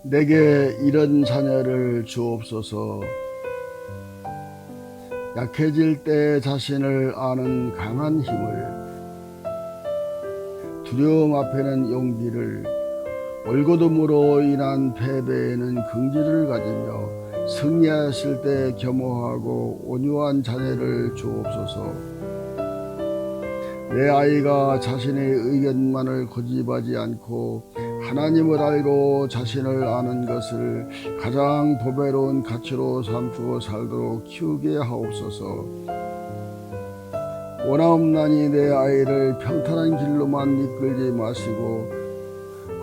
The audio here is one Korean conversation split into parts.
내게 이런 자녀를 주옵소서. 약해질 때 자신을 아는 강한 힘을, 두려움 앞에는 용기를, 올곧음으로 인한 패배에는 긍지를 가지며 승리하실 때 겸허하고 온유한 자녀를 주옵소서. 내 아이가 자신의 의견만을 고집하지 않고 하나님을 알고 자신을 아는 것을 가장 보배로운 가치로 삼고 살도록 키우게 하옵소서. 원하옵나니 내 아이를 평탄한 길로만 이끌지 마시고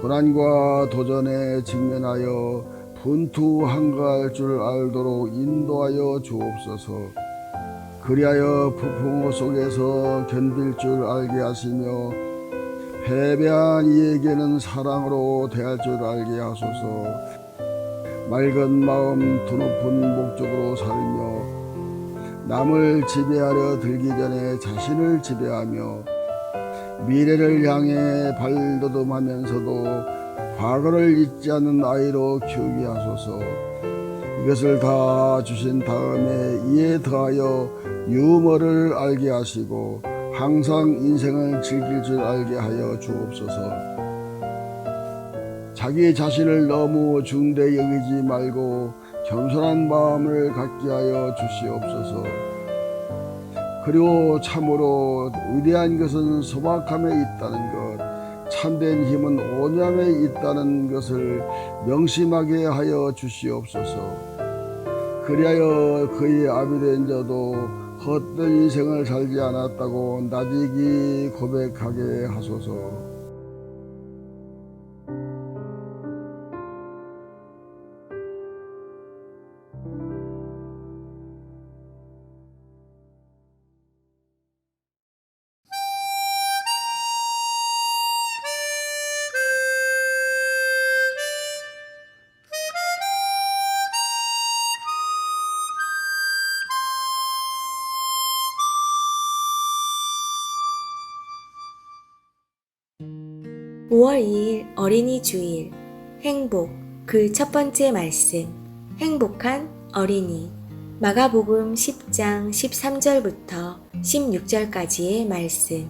고난과 도전에 직면하여 분투한가할 줄 알도록 인도하여 주옵소서. 그리하여 폭풍우 속에서 견딜 줄 알게 하시며 패배한 이에게는 사랑으로 대할 줄 알게 하소서. 맑은 마음 드높은 목적으로 살며 남을 지배하려 들기 전에 자신을 지배하며 미래를 향해 발돋움하면서도 과거를 잊지 않는 아이로 키우게 하소서. 이것을 다 주신 다음에 이에 더하여 유머를 알게 하시고 항상 인생을 즐길 줄 알게 하여 주옵소서. 자기 자신을 너무 중대 여기지 말고 겸손한 마음을 갖게 하여 주시옵소서. 그리고 참으로 위대한 것은 소박함에 있다는 것, 참된 힘은 온유함에 있다는 것을 명심하게 하여 주시옵소서. 그리하여 그의 아비 된 자도 헛된 인생을 살지 않았다고 나직이 고백하게 하소서. (5월 2일) 어린이 주일. 행복, 그 첫 번째 말씀. 행복한 어린이. 마가복음 10장 13절부터 16절까지의 말씀.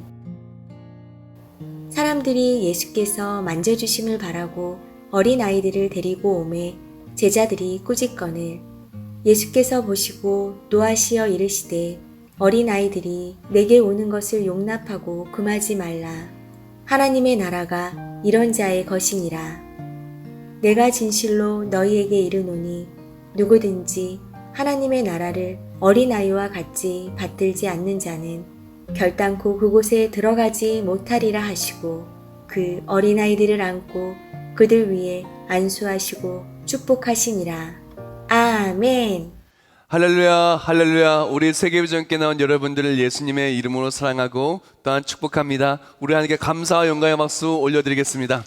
사람들이 예수께서 만져주심을 바라고 어린아이들을 데리고 오매 제자들이 꾸짖거늘 예수께서 보시고 노하시어 이르시되 어린아이들이 내게 오는 것을 용납하고 금하지 말라. 하나님의 나라가 이런 자의 것이니라. 내가 진실로 너희에게 이르노니 누구든지 하나님의 나라를 어린아이와 같이 받들지 않는 자는 결단코 그곳에 들어가지 못하리라 하시고 그 어린아이들을 안고 그들 위에 안수하시고 축복하시니라. 아멘. 할렐루야, 할렐루야. 우리 세계비전께 나온 여러분들을 예수님의 이름으로 사랑하고 또한 축복합니다. 우리 하나님께 감사와 영광의 박수 올려드리겠습니다.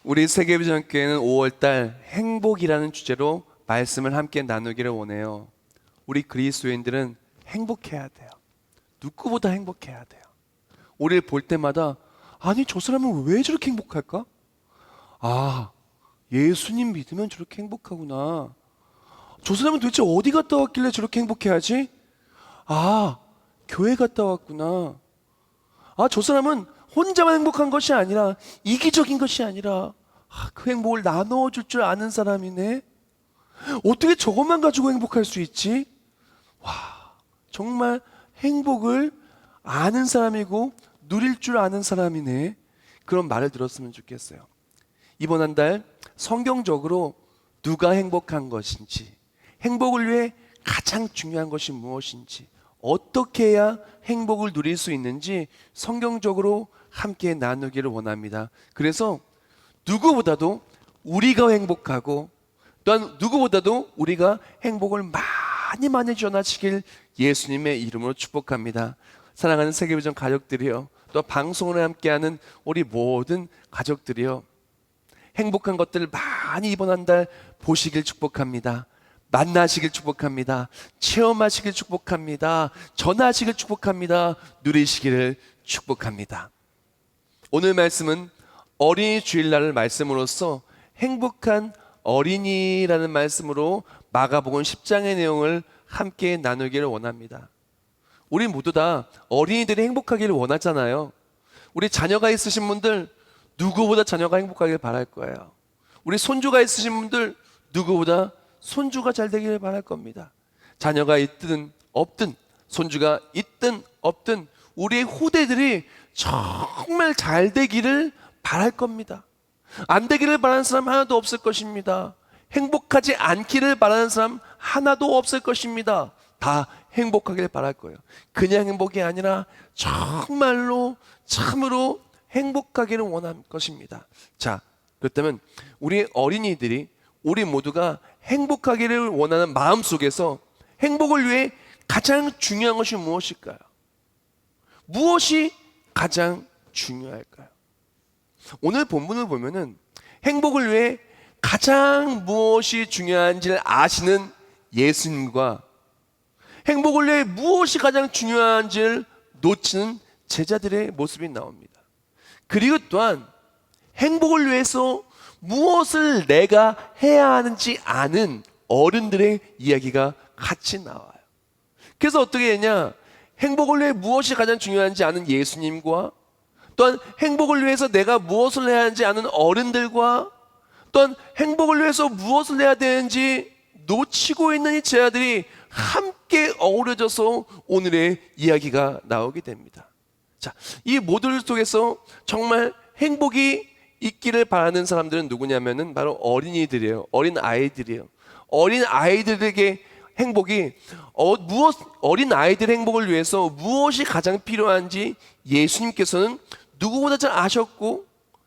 우리 세계비전교회는 5월달 행복이라는 주제로 말씀을 함께 나누기를 원해요. 우리 그리스도인들은 행복해야 돼요. 누구보다 행복해야 돼요. 우리를 볼 때마다 아니 저 사람은 왜 저렇게 행복할까? 예수님 믿으면 저렇게 행복하구나. 저 사람은 도대체 어디 갔다 왔길래 저렇게 행복해하지? 교회 갔다 왔구나. 저 사람은 혼자만 행복한 것이 아니라 이기적인 것이 아니라 그 행복을 나눠줄 줄 아는 사람이네. 어떻게 저것만 가지고 행복할 수 있지? 정말 행복을 아는 사람이고 누릴 줄 아는 사람이네. 그런 말을 들었으면 좋겠어요. 이번 한 달 성경적으로 누가 행복한 것인지, 행복을 위해 가장 중요한 것이 무엇인지, 어떻게 해야 행복을 누릴 수 있는지 성경적으로 함께 나누기를 원합니다. 그래서 누구보다도 우리가 행복하고 또한 누구보다도 우리가 행복을 많이 전하시길 예수님의 이름으로 축복합니다. 사랑하는 세계비전 가족들이요, 또 방송을 함께하는 우리 모든 가족들이요, 행복한 것들을 많이 이번 한 달 보시길 축복합니다. 만나시길 축복합니다. 체험하시길 축복합니다. 전하시길 축복합니다. 누리시기를 축복합니다. 오늘 말씀은 어린이 주일날을 말씀으로써 행복한 어린이라는 말씀으로 마가복음 10장의 내용을 함께 나누기를 원합니다. 우리 모두 다 어린이들이 행복하기를 원하잖아요. 우리 자녀가 있으신 분들 누구보다 자녀가 행복하길 바랄 거예요. 우리 손주가 있으신 분들 누구보다 손주가 잘 되기를 바랄 겁니다. 자녀가 있든 없든 손주가 있든 없든 우리의 후대들이 정말 잘 되기를 바랄 겁니다. 안 되기를 바라는 사람 하나도 없을 것입니다. 행복하지 않기를 바라는 사람 하나도 없을 것입니다. 다 행복하길 바랄 거예요. 그냥 행복이 아니라 정말로 참으로 행복하기를 원할 것입니다. 자, 그렇다면 우리 어린이들이 우리 모두가 행복하기를 원하는 마음 속에서 행복을 위해 가장 중요한 것이 무엇일까요? 무엇이 가장 중요할까요? 오늘 본문을 보면은 행복을 위해 가장 무엇이 중요한지를 아시는 예수님과 행복을 위해 무엇이 가장 중요한지를 놓치는 제자들의 모습이 나옵니다. 그리고 또한 행복을 위해서 무엇을 내가 해야 하는지 아는 어른들의 이야기가 같이 나와요. 그래서 어떻게 했냐? 행복을 위해 무엇이 가장 중요한지 아는 예수님과 또한 행복을 위해서 내가 무엇을 해야 하는지 아는 어른들과 또한 행복을 위해서 무엇을 해야 되는지 놓치고 있는 이 제자들이 함께 어우러져서 오늘의 이야기가 나오게 됩니다. 자, 이 모두들 속에서 정말 행복이 있기를 바라는 사람들은 누구냐면은 바로 어린이들이에요. 어린 아이들이에요. 어린 아이들에게 행복이 어린 아이들의 행복을 위해서 무엇이 가장 필요한지 예수님께서는 누구보다 잘 아셨고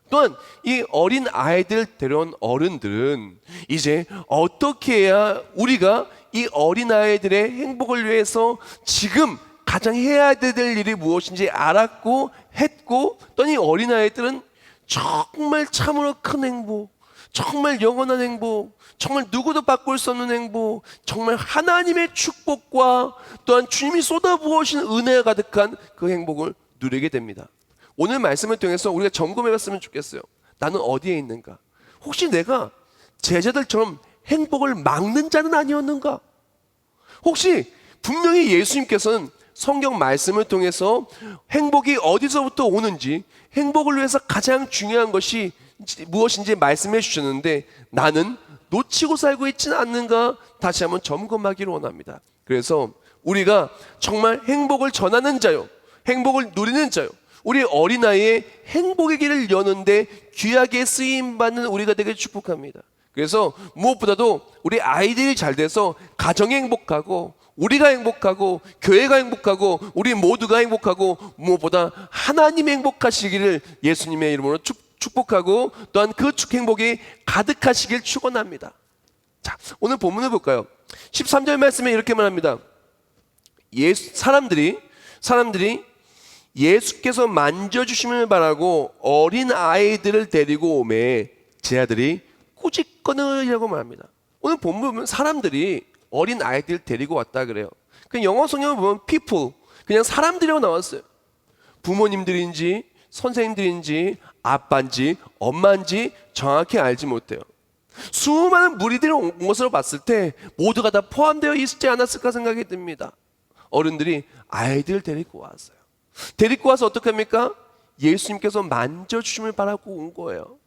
또한 이 어린 아이들 데려온 어른들은 이제 어떻게 해야 우리가 이 어린 아이들의 행복을 위해서 지금 가장 해야 될 일이 무엇인지 알았고 했고 또한 이 어린 아이들은 정말 참으로 큰 행복, 정말 영원한 행복, 정말 누구도 바꿀 수 없는 행복, 정말 하나님의 축복과 또한 주님이 쏟아부으신 은혜가 가득한 그 행복을 누리게 됩니다. 오늘 말씀을 통해서 우리가 점검해 봤으면 좋겠어요. 나는 어디에 있는가? 혹시 내가 제자들처럼 행복을 막는 자는 아니었는가? 혹시 분명히 예수님께서는 성경 말씀을 통해서 행복이 어디서부터 오는지, 행복을 위해서 가장 중요한 것이 무엇인지 말씀해 주셨는데 나는 놓치고 살고 있지는 않는가? 다시 한번 점검하기를 원합니다. 그래서 우리가 정말 행복을 전하는 자요, 행복을 누리는 자요, 우리 어린아이의 행복의 길을 여는데 귀하게 쓰임받는 우리가 되게 축복합니다. 그래서 무엇보다도 우리 아이들이 잘 돼서 가정이 행복하고 우리가 행복하고 교회가 행복하고 우리 모두가 행복하고 무엇보다 하나님이 행복하시기를 예수님의 이름으로 축복하고 또한 그 행복이 가득하시길 축원합니다. 자, 오늘 본문을 볼까요? 13절 말씀에 이렇게 말합니다. 사람들이 예수께서 만져주심을 바라고 어린 아이들을 데리고 오매 제자들이 꾸짖거늘이라고 말합니다. 오늘 본문 보면 사람들이 어린 아이들 데리고 왔다 그래요. 그냥 영어 성경을 보면 people, 그냥 사람들이라고 나왔어요. 부모님들인지 선생님들인지 아빠인지 엄마인지 정확히 알지 못해요. 수많은 무리들이 온 것으로 봤을 때 모두가 다 포함되어 있지 않았을까 생각이 듭니다. 어른들이 아이들을 데리고 왔어요. 데리고 와서 어떻게 합니까? 예수님께서 만져주심을 바라고 온 거예요.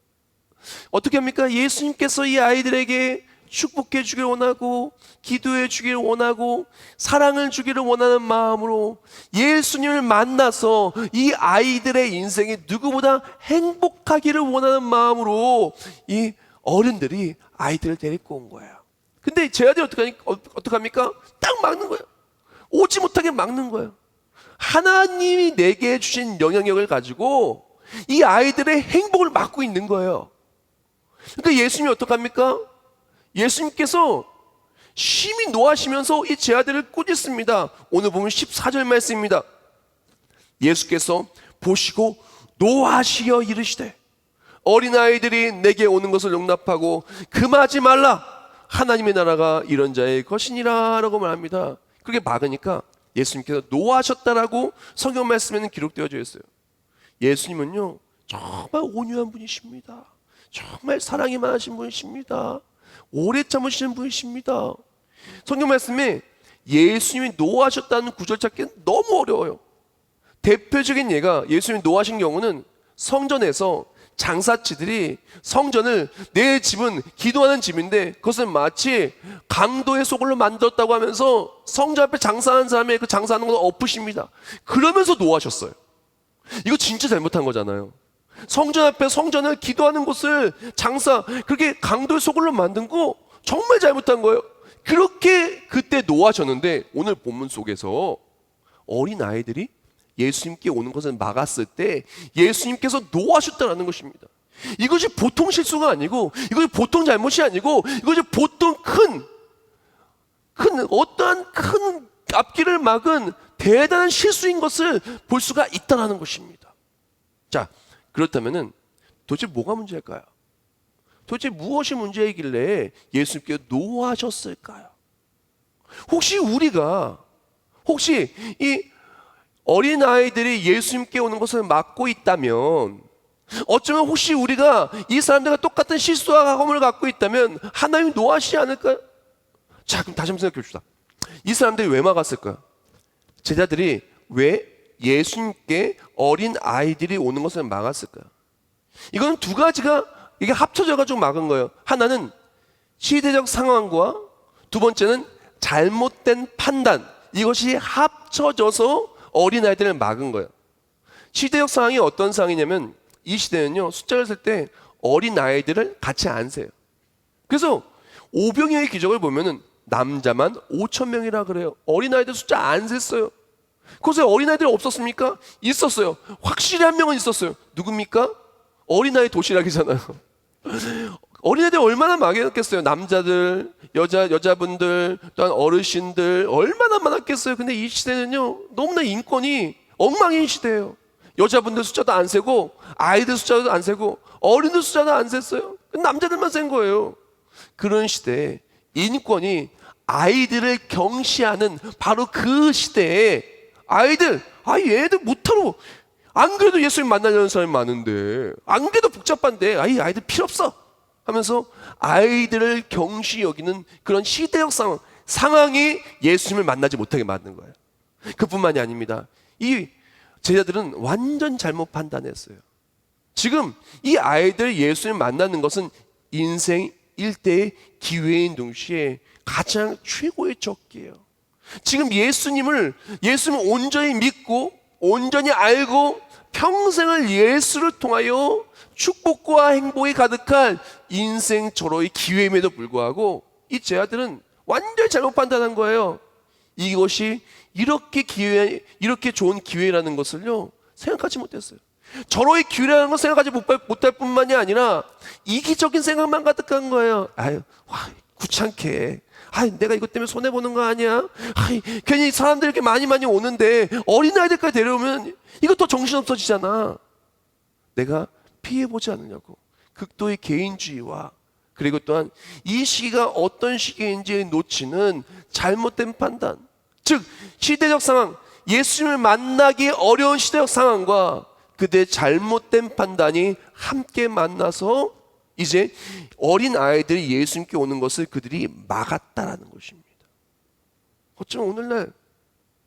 어떻게 합니까? 예수님께서 이 아이들에게 축복해 주길 원하고 기도해 주길 원하고 사랑을 주기를 원하는 마음으로 예수님을 만나서 이 아이들의 인생이 누구보다 행복하기를 원하는 마음으로 이 어른들이 아이들을 데리고 온 거예요. 근데 제 아들이 어떻게 합니까? 딱 막는 거예요. 오지 못하게 막는 거예요. 하나님이 내게 주신 영향력을 가지고 이 아이들의 행복을 막고 있는 거예요. 그러니까 예수님이 어떡합니까? 예수님께서 심히 노하시면서 이 제 아들을 꾸짖습니다. 오늘 보면 14절 말씀입니다. 예수께서 보시고 노하시어 이르시되 어린아이들이 내게 오는 것을 용납하고 금하지 말라. 하나님의 나라가 이런 자의 것이니라 라고 말합니다. 그렇게 막으니까 예수님께서 노하셨다라고 성경 말씀에는 기록되어져 있어요. 예수님은요 정말 온유한 분이십니다. 정말 사랑이 많으신 분이십니다. 오래 참으시는 분이십니다. 성경 말씀에 예수님이 노하셨다는 구절 찾기는 너무 어려워요. 대표적인 예가 예수님이 노하신 경우는 성전에서 장사치들이 성전을 내 집은 기도하는 집인데 그것을 마치 강도의 소굴로 만들었다고 하면서 성전 앞에 장사하는 사람의 그 장사하는 걸 엎으십니다. 그러면서 노하셨어요. 이거 진짜 잘못한 거잖아요. 성전 앞에 성전을 기도하는 곳을 그렇게 강도의 소굴로 만든 거 정말 잘못한 거예요. 그렇게 그때 노하셨는데 오늘 본문 속에서 어린 아이들이 예수님께 오는 것을 막았을 때 예수님께서 노하셨다는 것입니다. 이것이 보통 실수가 아니고 이것이 보통 잘못이 아니고 이것이 보통 어떠한 큰 앞길을 막은 대단한 실수인 것을 볼 수가 있다는 것입니다. 자, 그렇다면은 도대체 뭐가 문제일까요? 도대체 무엇이 문제이길래 예수님께 노하셨을까요? 혹시 이 어린아이들이 예수님께 오는 것을 막고 있다면, 어쩌면 혹시 우리가 이 사람들과 똑같은 실수와 가험을 갖고 있다면 하나님이 노하시지 않을까요? 자, 그럼 다시 한번 생각해 봅시다. 이 사람들이 왜 막았을까요? 제자들이 왜 예수님께 어린 아이들이 오는 것을 막았을까요? 이거는 두 가지가 이게 합쳐져가지고 막은 거예요. 하나는 시대적 상황과 두 번째는 잘못된 판단, 이것이 합쳐져서 어린아이들을 막은 거예요. 시대적 상황이 어떤 상황이냐면 이 시대는요, 숫자를 셀 때 어린아이들을 같이 안 세요. 그래서 오병이어의 기적을 보면은 남자만 5,000명이라 그래요. 어린아이들 숫자 안 셌어요. 그곳에 어린아이들이 없었습니까? 있었어요. 확실히 한 명은 있었어요. 누굽니까? 어린아이 도시락이잖아요. 어린애들 얼마나 많았겠어요. 남자들, 여자분들, 또한 어르신들 얼마나 많았겠어요. 근데 이 시대는요, 너무나 인권이 엉망인 시대예요. 여자분들 숫자도 안 세고 아이들 숫자도 안 세고 어린들 숫자도 안 셌어요. 남자들만 센 거예요. 그런 시대에 인권이 아이들을 경시하는 바로 그 시대에 얘들 못하러, 안 그래도 예수님 만나려는 사람이 많은데, 안 그래도 복잡한데, 아이들 필요 없어 하면서 아이들을 경시 여기는 그런 시대적 상황이 예수님을 만나지 못하게 만든 거예요. 그뿐만이 아닙니다. 이 제자들은 완전 잘못 판단했어요. 지금 이 아이들 예수님 만나는 것은 인생 일대의 기회인 동시에 가장 최고의 적기예요. 지금 예수님을 온전히 믿고 온전히 알고 평생을 예수를 통하여 축복과 행복이 가득한 인생 절호의 기회임에도 불구하고 이 제자들은 완전히 잘못 판단한 거예요. 이것이 이렇게 좋은 기회라는 것을요, 생각하지 못했어요. 절호의 기회라는 걸 생각하지 못할 뿐만이 아니라 이기적인 생각만 가득한 거예요. 귀찮게. 내가 이것 때문에 손해보는 거 아니야? 괜히 사람들 이렇게 많이 오는데 어린아이들까지 데려오면 이거 더 정신없어지잖아. 내가 피해보지 않으려고. 극도의 개인주의와 그리고 또한 이 시기가 어떤 시기인지 놓치는 잘못된 판단. 즉, 시대적 상황, 예수님을 만나기 어려운 시대적 상황과 그들의 잘못된 판단이 함께 만나서 이제 어린 아이들이 예수님께 오는 것을 그들이 막았다라는 것입니다. 어쩌면 오늘날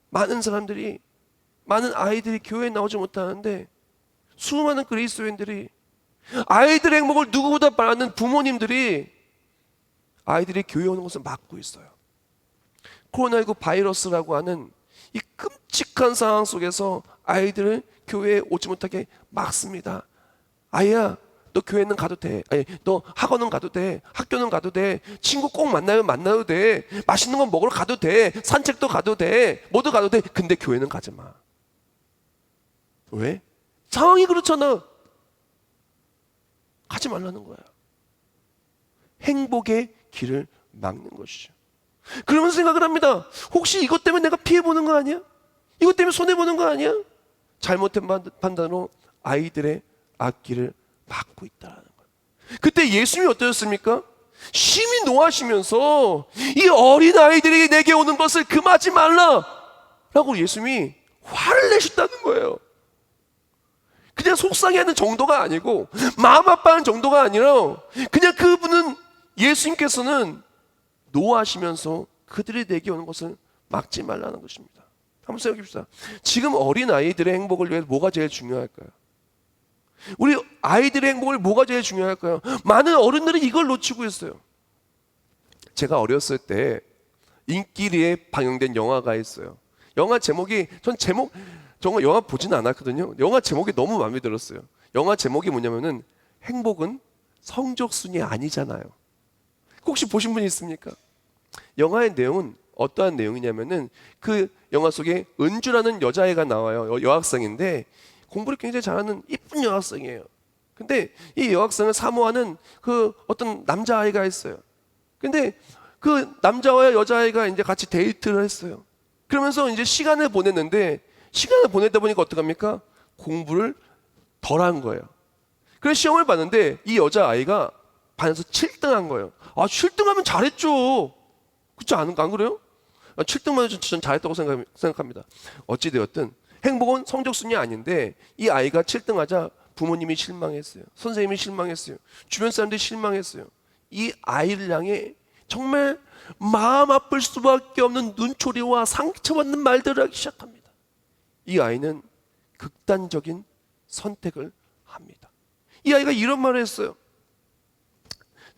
많은 아이들이 교회에 나오지 못하는데 수많은 그리스도인들이, 아이들의 행복을 누구보다 바라는 부모님들이 아이들이 교회에 오는 것을 막고 있어요. 코로나19 바이러스라고 하는 이 끔찍한 상황 속에서 아이들을 교회에 오지 못하게 막습니다. 아이야, 너 교회는 가도 돼. 너 학원은 가도 돼. 학교는 가도 돼. 친구 꼭 만나도 돼. 맛있는 거 먹으러 가도 돼. 산책도 가도 돼. 뭐도 가도 돼. 근데 교회는 가지 마. 왜? 상황이 그렇잖아. 가지 말라는 거야. 행복의 길을 막는 것이죠. 그러면서 생각을 합니다. 혹시 이것 때문에 내가 피해보는 거 아니야? 이것 때문에 손해보는 거 아니야? 잘못된 판단으로 아이들의 앞길을 막고 있다는 거예요. 그때 예수님이 어떠셨습니까? 심히 노하시면서 이 어린 아이들이 내게 오는 것을 금하지 말라 라고 예수님이 화를 내셨다는 거예요. 그냥 속상해하는 정도가 아니고 마음 아파하는 정도가 아니라 그냥 그분은 예수님께서는 노하시면서 그들이 내게 오는 것을 막지 말라는 것입니다. 한번 생각해 봅시다. 지금 어린 아이들의 행복을 위해 뭐가 제일 중요할까요? 우리 아이들의 행복을 뭐가 제일 중요할까요? 많은 어른들이 이걸 놓치고 있어요. 제가 어렸을 때 인기리에 방영된 영화가 있어요. 영화 제목이 정말 영화 보지는 않았거든요. 영화 제목이 너무 마음에 들었어요. 영화 제목이 뭐냐면은 행복은 성적순이 아니잖아요. 혹시 보신 분이 있습니까? 영화의 내용은 어떠한 내용이냐면은 그 영화 속에 은주라는 여자애가 나와요. 여학생인데 공부를 굉장히 잘하는 이쁜 여학생이에요. 근데 이 여학생을 사모하는 그 어떤 남자아이가 있어요. 근데 그 남자와 여자아이가 이제 같이 데이트를 했어요. 그러면서 이제 시간을 보냈는데 시간을 보내다 보니까 어떡합니까? 공부를 덜 한 거예요. 그래서 시험을 봤는데 이 여자아이가 반에서 7등한 거예요. 아, 7등하면 잘했죠. 그렇지 안 그래요? 7등만 해도 전 잘했다고 생각합니다. 어찌되었든 행복은 성적순이 아닌데 이 아이가 7등하자 부모님이 실망했어요. 선생님이 실망했어요. 주변 사람들이 실망했어요. 이 아이를 향해 정말 마음 아플 수밖에 없는 눈초리와 상처받는 말들을 하기 시작합니다. 이 아이는 극단적인 선택을 합니다. 이 아이가 이런 말을 했어요.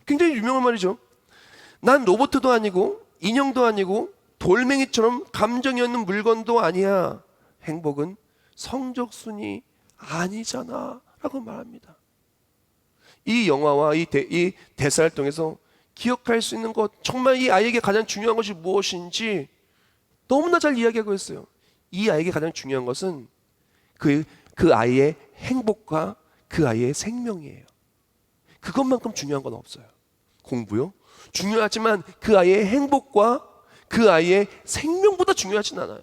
굉장히 유명한 말이죠. 난 로봇도 아니고 인형도 아니고 돌멩이처럼 감정이 없는 물건도 아니야. 행복은 성적순이 아니잖아 라고 말합니다. 이 영화와 이 대사를 통해서 기억할 수 있는 것, 정말 이 아이에게 가장 중요한 것이 무엇인지 너무나 잘 이야기하고 있어요. 이 아이에게 가장 중요한 것은 그 아이의 행복과 그 아이의 생명이에요. 그것만큼 중요한 건 없어요. 공부요? 중요하지만 그 아이의 행복과 그 아이의 생명보다 중요하진 않아요.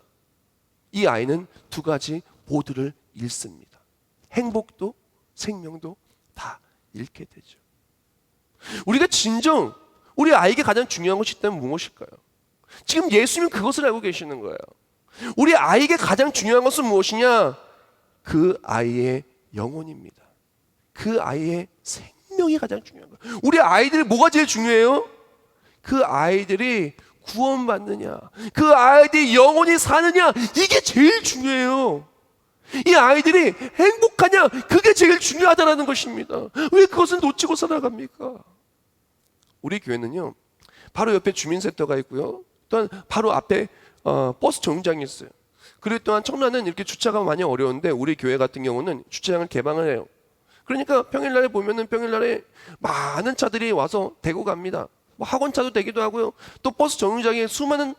이 아이는 두 가지 모두를 잃습니다. 행복도 생명도 다 잃게 되죠. 우리가 진정 우리 아이에게 가장 중요한 것이 있다면 무엇일까요? 지금 예수님은 그것을 알고 계시는 거예요. 우리 아이에게 가장 중요한 것은 무엇이냐? 그 아이의 영혼입니다. 그 아이의 생명이 가장 중요한 거예요. 우리 아이들 뭐가 제일 중요해요? 그 아이들이 구원받느냐, 그 아이들이 영원히 사느냐, 이게 제일 중요해요. 이 아이들이 행복하냐, 그게 제일 중요하다는 것입니다. 왜 그것을 놓치고 살아갑니까? 우리 교회는요, 바로 옆에 주민센터가 있고요, 또한 바로 앞에 버스 정류장이 있어요. 그리고 또한 청라는 이렇게 주차가 많이 어려운데 우리 교회 같은 경우는 주차장을 개방을 해요. 그러니까 평일날에 보면은 평일날에 많은 차들이 와서 대고 갑니다. 뭐 학원차도 되기도 하고요. 또 버스 정류장에 수많은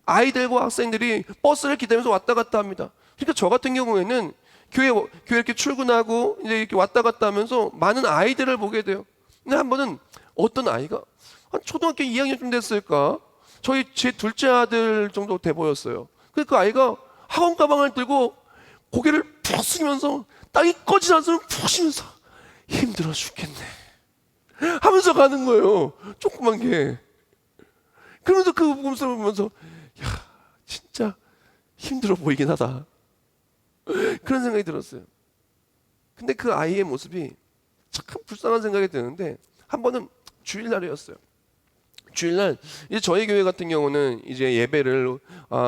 아이들과 학생들이 버스를 기다리면서 왔다 갔다 합니다. 그러니까 저 같은 경우에는 교회 이렇게 출근하고 이제 이렇게 왔다 갔다 하면서 많은 아이들을 보게 돼요. 근데 한 번은 어떤 아이가 한 초등학교 2학년쯤 됐을까? 제 둘째 아들 정도 돼 보였어요. 그 아이가 학원 가방을 들고 고개를 푹 숙이면서 땅이 꺼지지 않으면 푹 쉬면서 힘들어 죽겠네 하면서 가는 거예요. 조그만 게. 그러면서 그 모습을 보면서 야, 진짜 힘들어 보이긴 하다. 그런 생각이 들었어요. 근데 그 아이의 모습이 참 불쌍한 생각이 드는데 한 번은 주일날이었어요. 주일날 이제 저희 교회 같은 경우는 이제 예배를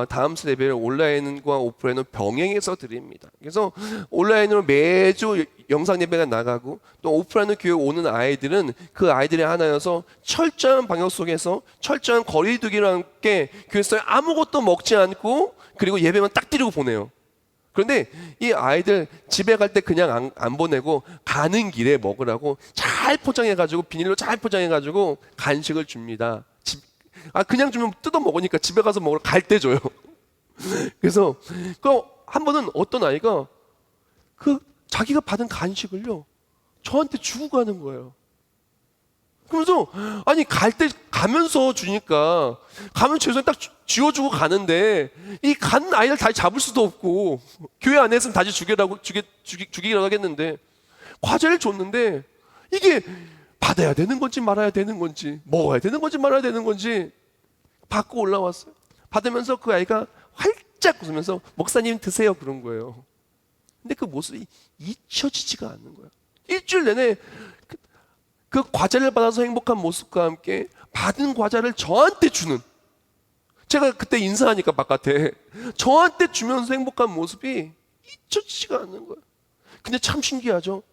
다음 주 예배를 온라인과 오프라인으로 병행해서 드립니다. 그래서 온라인으로 매주 영상 예배가 나가고 또 오프라인으로 교회 오는 아이들은 그 아이들의 하나여서 철저한 방역 속에서 철저한 거리두기와 함께 교회에서 아무것도 먹지 않고 그리고 예배만 딱 드리고 보내요. 그런데 이 아이들 집에 갈 때 그냥 안 보내고 가는 길에 먹으라고 잘 포장해가지고 비닐로 잘 포장해가지고 간식을 줍니다. 그냥 주면 뜯어 먹으니까 집에 가서 먹으러 갈 때 줘요. 그래서 한 번은 어떤 아이가 자기가 받은 간식을요 저한테 주고 가는 거예요. 그러면서 아니 갈 때 가면서 주니까 가면 죄송해 딱 쥐어주고 가는데 이 간 아이를 다시 잡을 수도 없고 교회 안에서는 다시 주기라고 하겠는데 과자를 줬는데 이게 받아야 되는 건지 말아야 되는 건지 먹어야 되는 건지 말아야 되는 건지 받고 올라왔어요. 받으면서 그 아이가 활짝 웃으면서 목사님 드세요 그런 거예요. 근데 그 모습이 잊혀지지가 않는 거예요. 일주일 내내 그 과자를 받아서 행복한 모습과 함께 받은 과자를 저한테 주는, 제가 그때 인사하니까 바깥에 저한테 주면서 행복한 모습이 잊혀지지가 않는 거예요. 근데 참 신기하죠.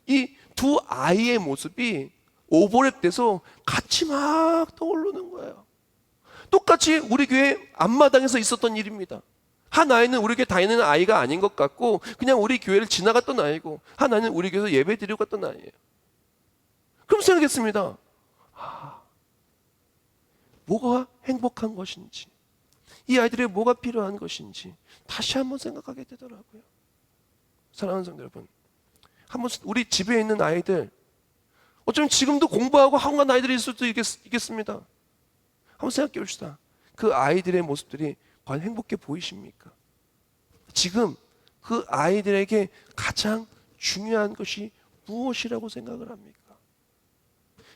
이 두 아이의 모습이 오버랩돼서 같이 막 떠오르는 거예요. 똑같이 우리 교회 앞마당에서 있었던 일입니다. 한 아이는 우리 교회 다니는 아이가 아닌 것 같고 그냥 우리 교회를 지나갔던 아이고, 한 아이는 우리 교회에서 예배 드리고 갔던 아이예요. 그럼 생각했습니다. 뭐가 행복한 것인지, 이 아이들의 뭐가 필요한 것인지 다시 한번 생각하게 되더라고요. 사랑하는 성도 여러분, 한번 우리 집에 있는 아이들, 어쩌면 지금도 공부하고 학원 간 아이들이 있을 수도 있겠습니다. 한번 생각해 봅시다. 그 아이들의 모습들이 과연 행복해 보이십니까? 지금 그 아이들에게 가장 중요한 것이 무엇이라고 생각을 합니까?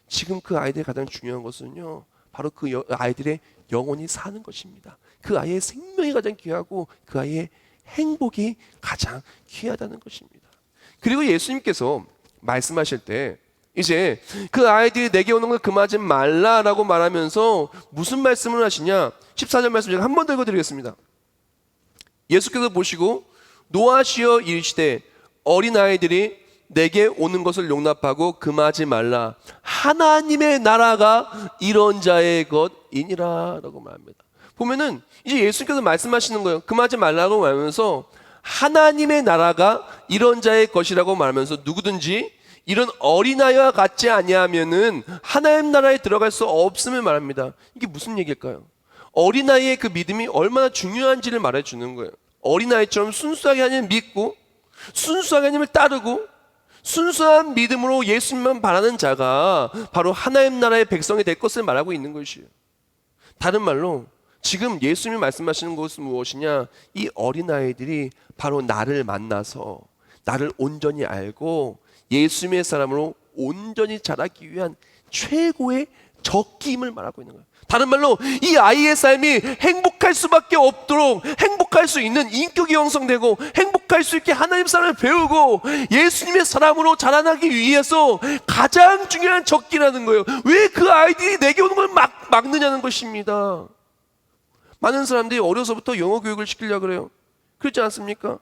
지금 그 아이들의 가장 중요한 것은요, 바로 그 아이들의 영혼이 사는 것입니다. 그 아이의 생명이 가장 귀하고 그 아이의 행복이 가장 귀하다는 것입니다. 그리고 예수님께서 말씀하실 때 이제 그 아이들이 내게 오는 걸 금하지 말라라고 말하면서 무슨 말씀을 하시냐? 14절 말씀 제가 한 번 더 읽어드리겠습니다. 예수께서 보시고 노하시어 이르시되 어린아이들이 내게 오는 것을 용납하고 금하지 말라. 하나님의 나라가 이런 자의 것이니라 라고 말합니다. 보면은 이제 예수님께서 말씀하시는 거예요. 금하지 말라고 말하면서 하나님의 나라가 이런 자의 것이라고 말하면서 누구든지 이런 어린아이와 같지 아니하면은 하나님 나라에 들어갈 수 없음을 말합니다. 이게 무슨 얘기일까요? 어린아이의 그 믿음이 얼마나 중요한지를 말해주는 거예요. 어린아이처럼 순수하게 하나님을 믿고 순수하게 하나님을 따르고 순수한 믿음으로 예수님만 바라는 자가 바로 하나님 나라의 백성이 될 것을 말하고 있는 것이에요. 다른 말로 지금 예수님이 말씀하시는 것은 무엇이냐? 이 어린아이들이 바로 나를 만나서 나를 온전히 알고 예수님의 사람으로 온전히 자라기 위한 최고의 적기임을 말하고 있는 거예요. 다른 말로 이 아이의 삶이 행복할 수밖에 없도록 행복할 수 있는 인격이 형성되고 행복할 수 있게 하나님 사람을 배우고 예수님의 사람으로 자라나기 위해서 가장 중요한 적기라는 거예요. 왜 그 아이들이 내게 오는 걸 막느냐는 것입니다. 많은 사람들이 어려서부터 영어 교육을 시키려고 그래요. 그렇지 않습니까?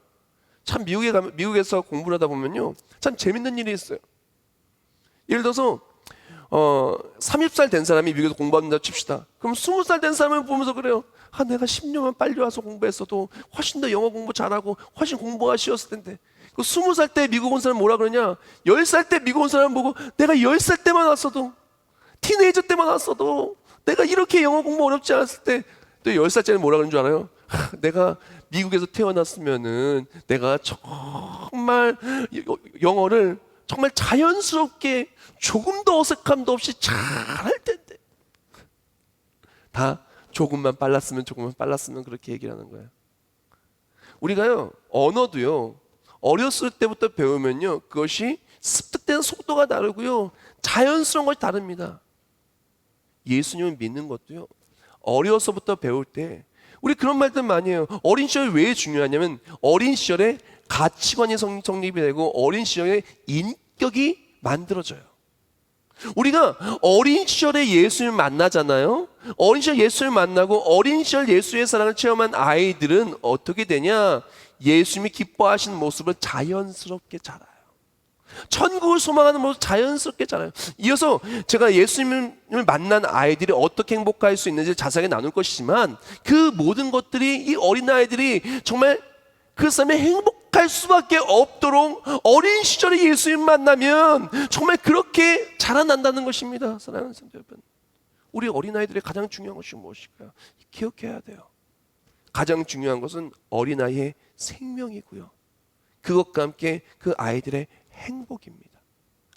참 미국에서 공부를 하다 보면요, 참 재밌는 일이 있어요. 예를 들어서 30살 된 사람이 미국에서 공부한다 칩시다. 그럼 20살 된 사람을 보면서 그래요. 내가 10년만 빨리 와서 공부했어도 훨씬 더 영어 공부 잘하고 훨씬 공부가 쉬웠을 텐데. 그 20살 때 미국 온 사람 뭐라 그러냐? 10살 때 미국 온 사람 보고 내가 10살 때만 왔어도, 티네이저 때만 왔어도 내가 이렇게 영어 공부 어렵지 않았을 때, 또 10살짜리는 뭐라 그러는 줄 알아요? 내가 미국에서 태어났으면은 내가 정말 영어를 정말 자연스럽게 조금 더 어색함도 없이 잘할 텐데. 다 조금만 빨랐으면 그렇게 얘기를 하는 거예요. 우리가요, 언어도요, 어렸을 때부터 배우면요, 그것이 습득되는 속도가 다르고요, 자연스러운 것이 다릅니다. 예수님을 믿는 것도요, 어려서부터 배울 때 우리 그런 말들 많이 해요. 어린 시절이 왜 중요하냐면 어린 시절에 가치관이 성립이 되고 어린 시절에 인격이 만들어져요. 우리가 어린 시절에 예수를 만나잖아요. 어린 시절 예수를 만나고 어린 시절 예수의 사랑을 체험한 아이들은 어떻게 되냐? 예수님이 기뻐하시는 모습을 자연스럽게 자라요. 천국을 소망하는 모습 자연스럽게 자라요. 이어서 제가 예수님을 만난 아이들이 어떻게 행복할 수 있는지 자세하게 나눌 것이지만 그 모든 것들이 이 어린아이들이 정말 그 삶에 행복할 수밖에 없도록 어린 시절에 예수님 만나면 정말 그렇게 자라난다는 것입니다. 사랑하는 성도 여러분, 우리 어린아이들의 가장 중요한 것이 무엇일까요? 기억해야 돼요. 가장 중요한 것은 어린아이의 생명이고요, 그것과 함께 그 아이들의 행복입니다.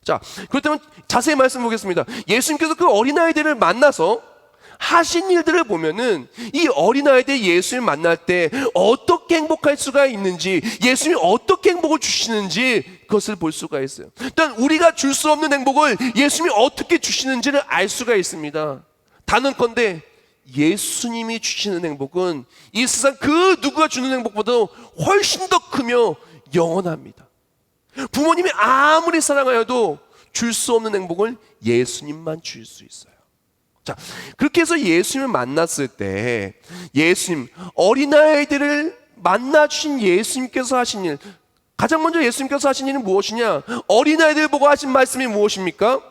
자, 그렇다면 자세히 말씀 보겠습니다. 예수님께서 그 어린아이들을 만나서 하신 일들을 보면은 이 어린아이들이 예수님을 만날 때 어떻게 행복할 수가 있는지, 예수님이 어떻게 행복을 주시는지 그것을 볼 수가 있어요. 일단 우리가 줄 수 없는 행복을 예수님이 어떻게 주시는지를 알 수가 있습니다. 단언컨대 예수님이 주시는 행복은 이 세상 그 누구가 주는 행복보다 훨씬 더 크며 영원합니다. 부모님이 아무리 사랑하여도 줄 수 없는 행복을 예수님만 줄 수 있어요. 자, 그렇게 해서 예수님을 만났을 때 예수님, 어린아이들을 만나주신 예수님께서 하신 일, 가장 먼저 예수님께서 하신 일은 무엇이냐? 어린아이들 보고 하신 말씀이 무엇입니까?